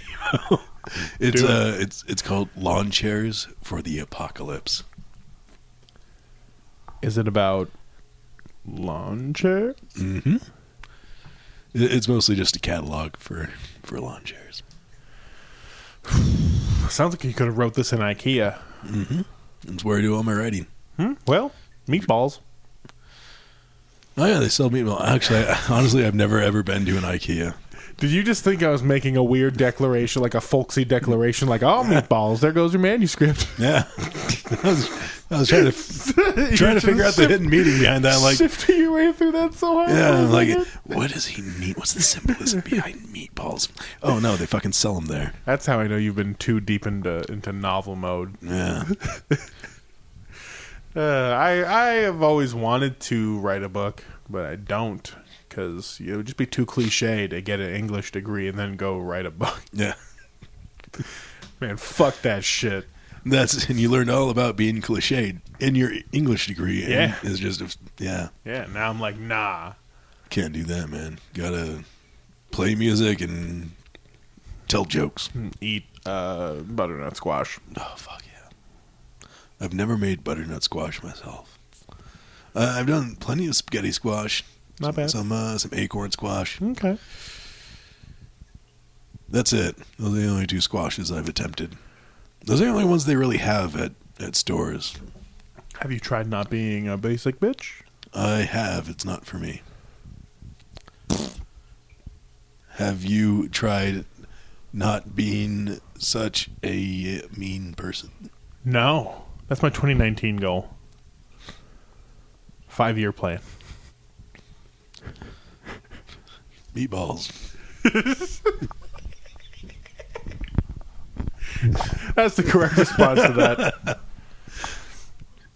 It's called Lawn Chairs for the Apocalypse. Is it about lawn chairs? Mm-hmm. It's mostly just a catalog for lawn chairs. Sounds like you could have wrote this in IKEA. Mm-hmm. That's where I do all my writing. Well, Meatballs. Oh yeah, they sell meatballs. Actually, honestly, I've never ever been to an IKEA. Did you just think I was making a weird declaration, like a folksy declaration, like, oh, Meatballs, there goes your manuscript? Yeah. I was trying to figure out the hidden meaning behind that. Like, shifting your way through that so hard. Yeah, I'm like, what does he mean? What's the symbolism behind meatballs? Oh no, they fucking sell them there. That's how I know you've been too deep into novel mode. Yeah. I have always wanted to write a book, but I don't, because it would just be too cliche to get an English degree and then go write a book. Yeah. Man, fuck that shit. And you learned all about being cliched in your English degree. And Yeah. It's just, yeah. Yeah, now I'm like, nah. Can't do that, man. Gotta play music and tell jokes. Eat butternut squash. Oh, fuck yeah. I've never made butternut squash myself. I've done plenty of spaghetti squash. Not bad. Some acorn squash. Okay. That's it. Those are the only two squashes I've attempted. Those are the only ones they really have at stores. Have you tried not being a basic bitch? I have. It's not for me. Have you tried not being such a mean person? No. That's my 2019 goal. 5-year plan. Meatballs. That's the correct response to that.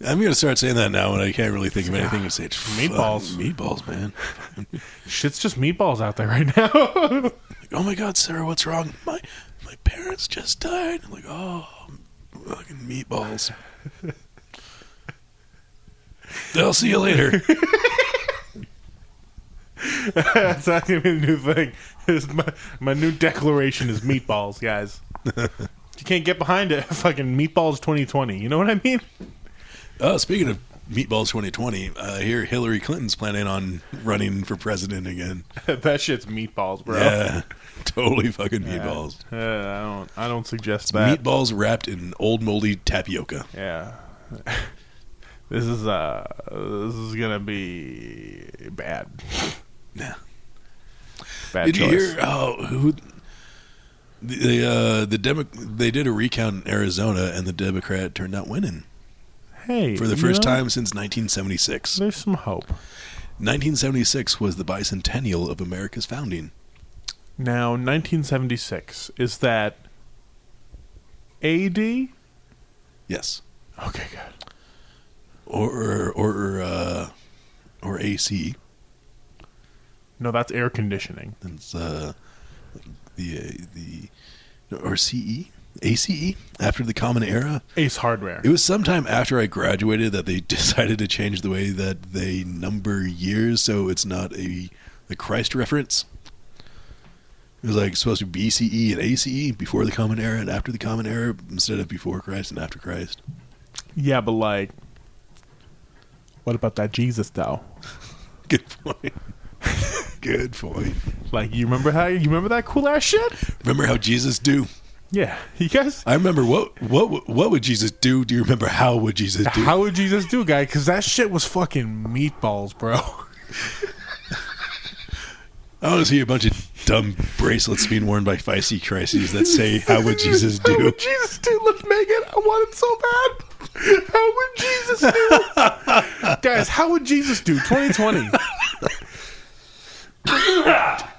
I'm going to start saying that now when I can't really think of anything to say. Meatballs. Meatballs, man. Shit's just meatballs out there right now. Like, oh my God, Sarah, what's wrong? My parents just died. I'm like, oh, fucking meatballs. I'll see you later. That's not going to be the new thing. My new declaration is meatballs, guys. You can't get behind it. Fucking Meatballs 2020. You know what I mean? Speaking of Meatballs 2020, I hear Hillary Clinton's planning on running for president again. That shit's meatballs, bro. Yeah, totally fucking meatballs. I don't suggest that. Meatballs wrapped in old moldy tapioca. Yeah. This is gonna be bad. Yeah. Bad Did choice. you hear? Oh, they did a recount in Arizona, and the Democrat turned out winning Hey, for the first time since 1976. There's some hope. 1976 was the bicentennial of America's founding. Now, 1976, is that AD? Yes. Okay, good. Or AC. No, that's air conditioning. It's or CE, ACE after the Common Era. Ace Hardware. It was sometime after I graduated that they decided to change the way that they number years, so it's not the Christ reference. It was like supposed to be BCE and ACE, before the Common Era and after the Common Era, instead of before Christ and after Christ. Yeah, but like, what about that Jesus though? Good point. Good point. Like, you remember that cool ass shit? Remember how Jesus do? Yeah, you guys. I remember what would Jesus do? Do you remember how would Jesus do? How would Jesus do, guy? Because that shit was fucking meatballs, bro. I want to see a bunch of dumb bracelets being worn by feisty crises that say, how would Jesus do? How would Jesus do? Look, Megan, I want it so bad. How would Jesus do? Guys, how would Jesus do? 2020.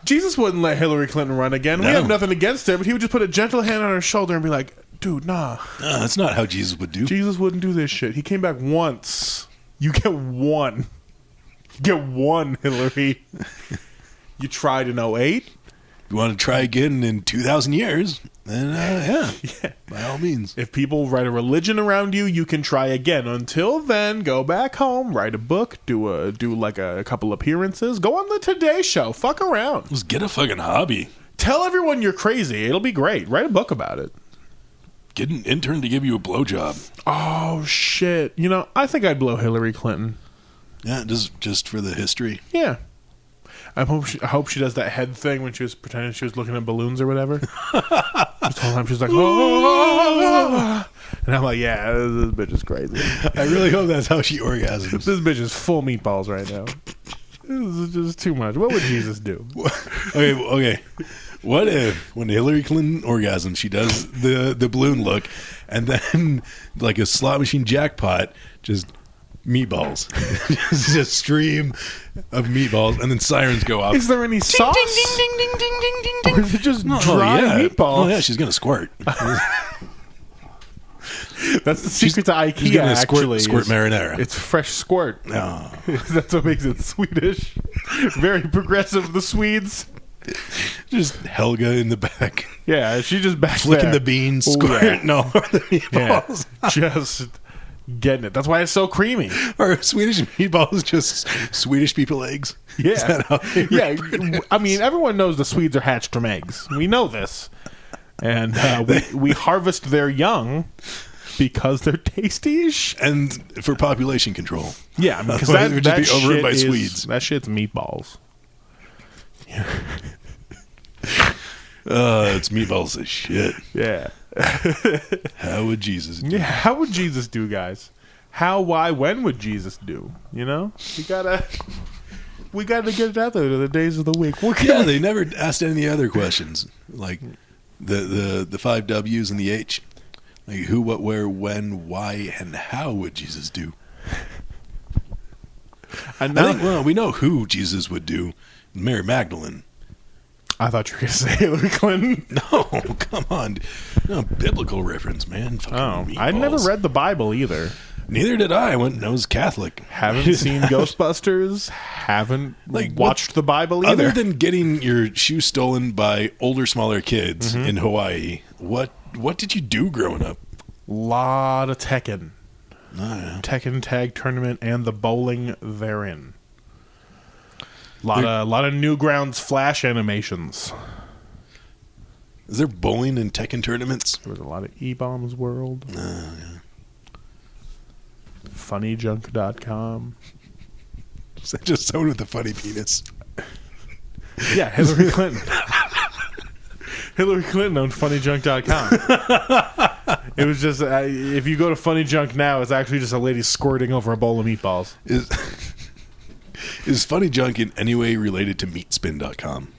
Jesus wouldn't let Hillary Clinton run again. No. We have nothing against her, but he would just put a gentle hand on her shoulder and be like, dude, nah. That's not how Jesus would do. Jesus wouldn't do this shit. He came back once. You get one. You get one, Hillary. You tried in 08. You want to try again in 2,000 years? Then, yeah, by all means. If people write a religion around you, you can try again. Until then, go back home, write a book, do like a couple appearances, go on the Today Show, fuck around. Just get a fucking hobby. Tell everyone you're crazy. It'll be great. Write a book about it. Get an intern to give you a blowjob. Oh, shit. You know, I think I'd blow Hillary Clinton. Yeah, just for the history. Yeah. I hope she does that head thing when she was pretending she was looking at balloons or whatever. This whole time she was like, oh. And I'm like, yeah, this bitch is crazy. I really hope that's how she orgasms. This bitch is full meatballs right now. This is just too much. What would Jesus do? Okay. What if when Hillary Clinton orgasms, she does the balloon look, and then like a slot machine jackpot, just meatballs, just a stream of meatballs, and then sirens go off. Is there any sauce? Ding, ding, ding, ding, ding, ding, ding, ding. Or is it just dry meatballs? Oh yeah, she's gonna squirt. That's the secret to IKEA. She's gonna actually, squirt marinara. It's fresh squirt. Oh. That's what makes it Swedish. Very progressive. The Swedes. Just Helga in the back. Yeah, she just back flicking there. the beans, Oh, squirting yeah. all over the meatballs. Yeah, just getting it. That's why it's so creamy. Or Swedish meatballs, just Swedish people eggs. Yeah, Is that how they yeah. I mean, everyone knows the Swedes are hatched from eggs. We know this, and we harvest their young because they're tasty-ish. And for population control. Yeah, because Otherwise that it would just that be overrun shit by is, Swedes. That shit's meatballs. It's meatballs as shit. Yeah. How would Jesus do? Yeah, how would Jesus do, guys? How, why, when would Jesus do? You know? We gotta get it out there to the days of the week. Yeah, they never asked any other questions. Like the 5 W's and the H. Like who, what, where, when, why, and how would Jesus do? And now, I think, well, we know who Jesus would do. Mary Magdalene. I thought you were going to say Hillary Clinton. No, come on. No, biblical reference, man. Fucking meatballs. I never read the Bible either. Neither did I. I was Catholic. Haven't seen Ghostbusters. Haven't watched the Bible either. Other than getting your shoe stolen by older, smaller kids in Hawaii, what did you do growing up? Lot of Tekken. Oh, yeah. Tekken Tag Tournament and the bowling therein. Lot of Newgrounds Flash animations. Is there bowling and Tekken tournaments? There was a lot of E-Bombs World. Yeah. Funnyjunk.com. Is that just someone with a funny penis? Yeah, Hillary Clinton. Hillary Clinton owned funnyjunk.com. It was just, if you go to Funny Junk now, it's actually just a lady squirting over a bowl of meatballs. Is Funny Junk in any way related to meatspin.com?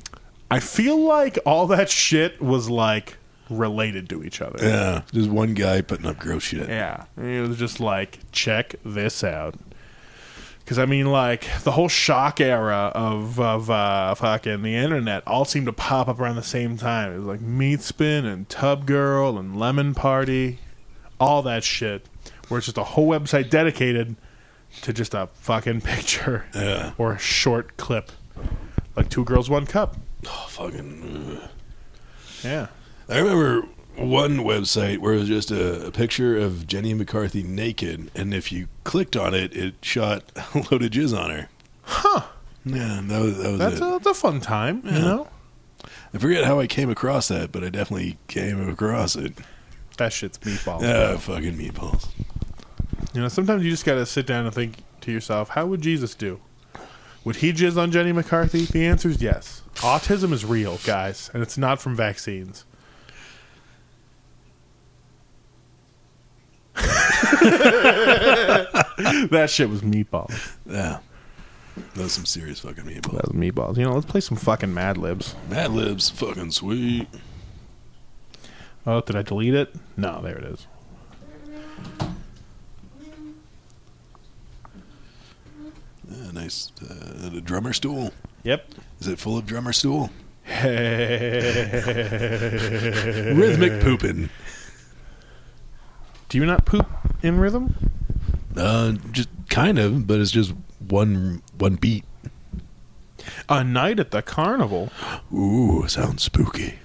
I feel like all that shit was like related to each other. Yeah, just one guy putting up gross shit. Yeah. It was just like, check this out. Because, I mean, like, the whole shock era of fucking the internet all seemed to pop up around the same time. It was like Meat Spin and Tub Girl and Lemon Party. All that shit. Where it's just a whole website dedicated to just a fucking picture. Yeah. Or a short clip. Like 2 Girls, 1 Cup. Oh, fucking... Yeah. I remember one website where it was just a picture of Jenny McCarthy naked, and if you clicked on it, it shot a load of jizz on her. Huh. Yeah, that was That's it. that's a fun time, you know? I forget how I came across that, but I definitely came across it. That shit's meatballs. Yeah, fucking meatballs. You know, sometimes you just gotta sit down and think to yourself, how would Jesus do? Would he jizz on Jenny McCarthy? The answer is yes. Autism is real, guys, and it's not from vaccines. That shit was meatballs. Yeah. That was some serious fucking meatballs. That was meatballs. You know, let's play some fucking Mad Libs. Mad Libs, fucking sweet. Oh, did I delete it? No, there it is. Yeah, nice. A drummer stool. Yep. Is it full of drummer stool? Rhythmic. Rhythmic pooping. Do you not poop in rhythm? Just kind of, but it's just one beat. A night at the carnival. Ooh, sounds spooky.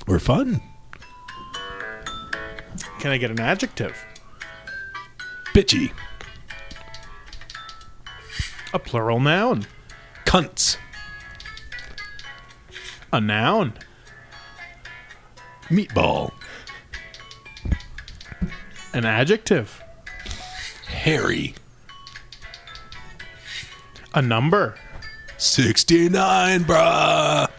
Or fun. Can I get an adjective? Bitchy. A plural noun. Cunts. A noun. Meatball. An adjective. Hairy. A number. 69, bruh.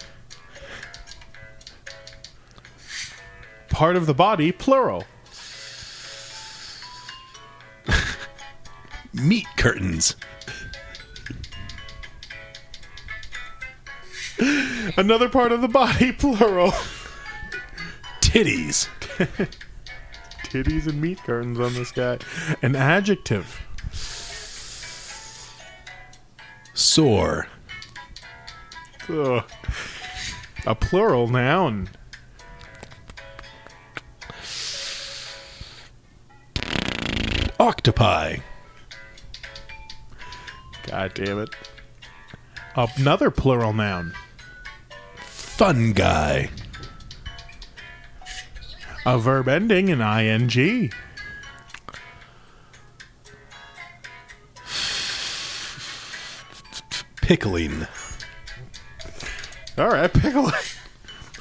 Part of the body, plural. Meat curtains. Another part of the body, plural. Titties. Titties and meat curtains on this guy. An adjective. Sore. Ugh. A plural noun. Octopi. God damn it. Another plural noun. Fun guy. A verb ending in ing. Pickling. All right, pickle.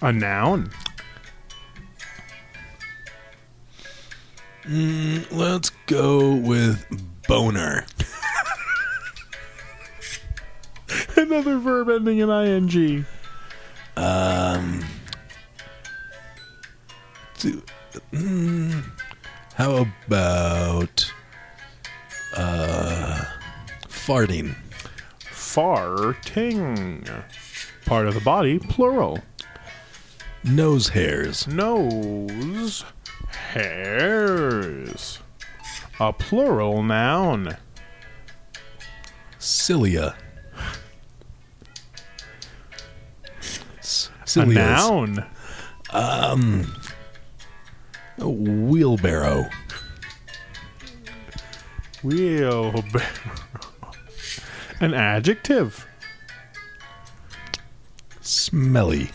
A noun. Let's go with boner. Another verb ending in ing. How about farting? Farting. Part of the body, plural. Nose hairs. Nose hairs. A plural noun. Cilia. A noun. A wheelbarrow. Wheelbarrow. An adjective. Smelly.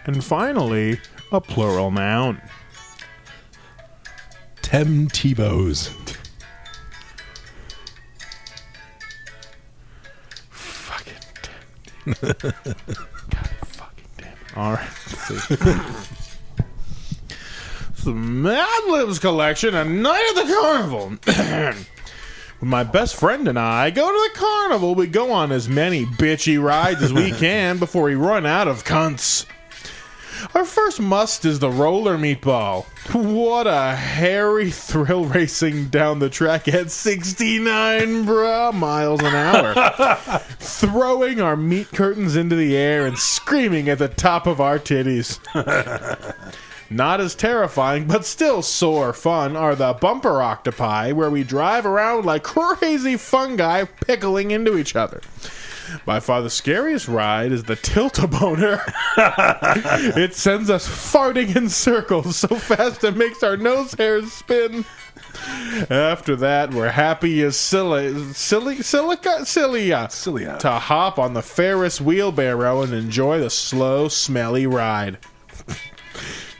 And finally, a plural noun. Tebows. Fucking damn. God fucking damn it. All right. Let's see. The Mad Libs collection, A Night at the Carnival. When my best friend and I go to the carnival, we go on as many bitchy rides as we can before we run out of cunts. Our first must is the roller meatball. What a hairy thrill racing down the track at 69 miles an hour. Throwing our meat curtains into the air and screaming at the top of our titties. Not as terrifying, but still sore fun, are the bumper octopi, where we drive around like crazy fungi pickling into each other. By far the scariest ride is the tilt-a-boner. It sends us farting in circles so fast it makes our nose hairs spin. After that, we're happy as cilia to hop on the Ferris wheelbarrow and enjoy the slow, smelly ride.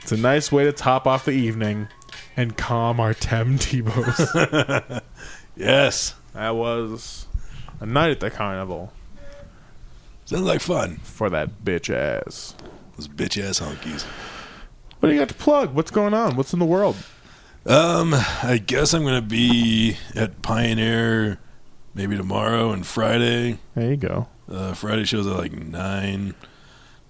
It's a nice way to top off the evening and calm our Tebows. Yes. That was A Night at the Carnival. Sounds like fun. For that bitch ass. Those bitch ass honkies. What do you got to plug? What's going on? What's in the world? I guess I'm going to be at Pioneer maybe tomorrow and Friday. There you go. Friday shows at like 9.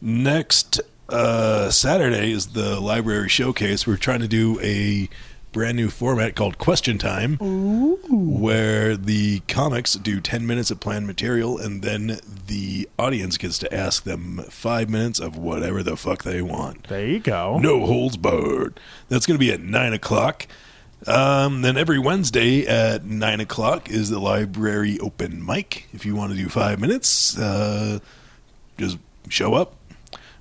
Next Saturday is the library showcase. We're trying to do a brand new format called Question Time. Ooh. Where the comics do 10 minutes of planned material and then the audience gets to ask them 5 minutes of whatever the fuck they want. There you go. No holds barred. That's going to be at 9 o'clock. Then every Wednesday at 9 o'clock is the library open mic. If you want to do 5 minutes, just show up.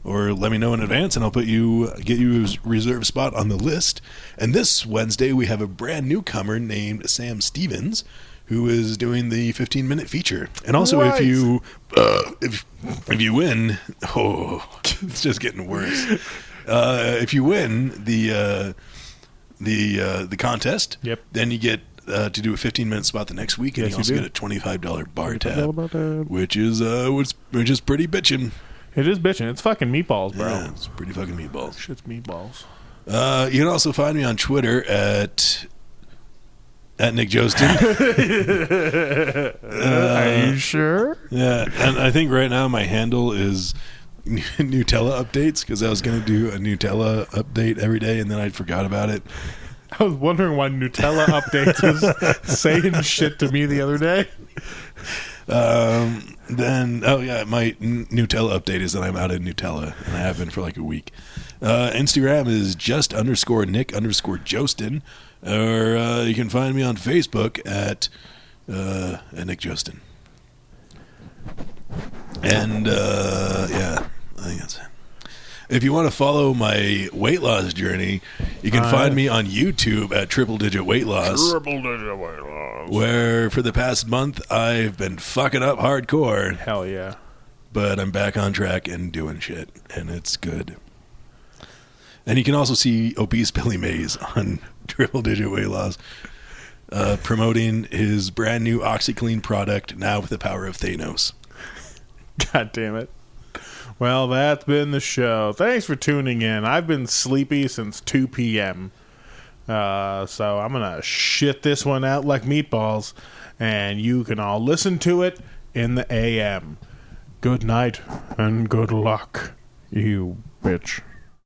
Or let me know in advance, and I'll get you a reserved spot on the list. And this Wednesday, we have a brand newcomer named Sam Stevens, who is doing the 15-minute feature. And also, right. if you win, it's just getting worse. If you win the contest, yep. then you get to do a 15-minute spot the next week, and yes, you also do. get a $25 bar tab, which is pretty bitchin'. It is bitching. It's fucking meatballs, bro. Yeah, it's pretty fucking meatballs. Shit's meatballs. You can also find me on Twitter at at Nick Josten. Are you sure? Yeah, and I think right now my handle is Nutella updates because I was going to do a Nutella update every day and then I forgot about it. I was wondering why Nutella updates was saying shit to me the other day. Then, my Nutella update is that I'm out of Nutella, and I have been for like a week. Instagram is just_Nick_Josten, or you can find me on Facebook at Nick Josten. And, I think that's it. If you want to follow my weight loss journey, you can find me on YouTube at Triple Digit Weight Loss. Where for the past month I've been fucking up hardcore. Hell yeah. But I'm back on track and doing shit, and it's good. And you can also see Obese Billy Mays on Triple Digit Weight Loss, promoting his brand new OxyClean product, now with the power of Thanos. God damn it. Well, that's been the show. Thanks for tuning in. I've been sleepy since 2 p.m. So I'm going to shit this one out like Meatballs, and you can all listen to it in the AM. Good night and good luck, you bitch.